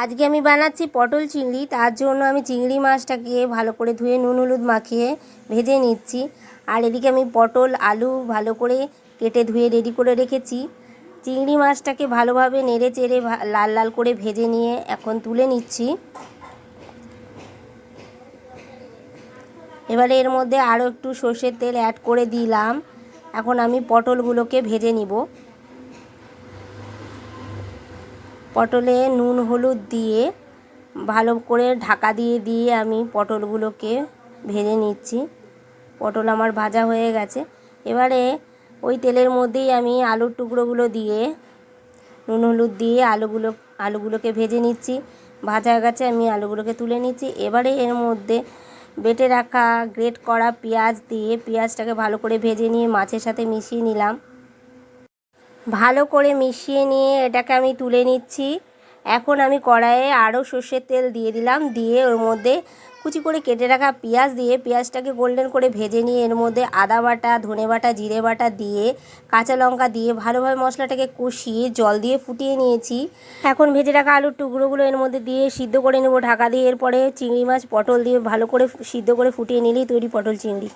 আজকে আমি বানাচ্ছি পটল চিংড়ি। তার জন্য আমি চিংড়ি মাছটাকে ভালো করে ধুয়ে নুন হলুদ মাখিয়ে ভেজে নিচ্ছি। আর এদিকে আমি পটল আলু ভালো করে কেটে ধুয়ে রেডি করে রেখেছি। চিংড়ি মাছটাকে ভালোভাবে নেড়ে চেড়ে লাল লাল করে ভেজে নিয়ে এখন তুলে নিচ্ছি। এবারে এর মধ্যে আরও একটু সর্ষের তেল অ্যাড করে দিলাম। এখন আমি পটলগুলোকে ভেজে নিব। পটলে নুন হলুদ দিয়ে ভালো করে ঢাকা দিয়ে আমি পটলগুলোকে ভেজে নিচ্ছি। পটল আমার ভাজা হয়ে গেছে। এবারে ওই তেলের মধ্যেই আমি আলুর টুকরোগুলো দিয়ে নুন হলুদ দিয়ে আলুগুলোকে ভেজে নিচ্ছি। ভাজা হয়ে গেছে, আমি আলুগুলোকে তুলে নিচ্ছি। এবারে এর মধ্যে বেটে রাখা গ্রেট করা পেঁয়াজ দিয়ে পেঁয়াজটাকে ভালো করে ভেজে নিয়ে মাছের সাথে মিশিয়ে নিলাম। ভালো করে মিশিয়ে নিয়ে এটাকে আমি তুলে নিচ্ছি। এখন আমি কড়াইয়ে আরও সর্ষের তেল দিয়ে দিলাম। দিয়ে ওর মধ্যে কুচি করে কেটে রাখা পেঁয়াজ দিয়ে পেঁয়াজটাকে গোল্ডেন করে ভেজে নিয়ে এর মধ্যে আদা বাটা, ধনে বাটা, জিরে বাটা দিয়ে কাঁচা লঙ্কা দিয়ে ভালোভাবে মশলাটাকে কষিয়ে জল দিয়ে ফুটিয়ে নিয়েছি। এখন ভেজে রাখা আলুর টুকরোগুলো এর মধ্যে দিয়ে সিদ্ধ করে নেব ঢাকা দিয়ে। এরপরে চিংড়ি মাছ পটল দিয়ে ভালো করে সিদ্ধ করে ফুটিয়ে নিলেই তৈরি পটল চিংড়ি।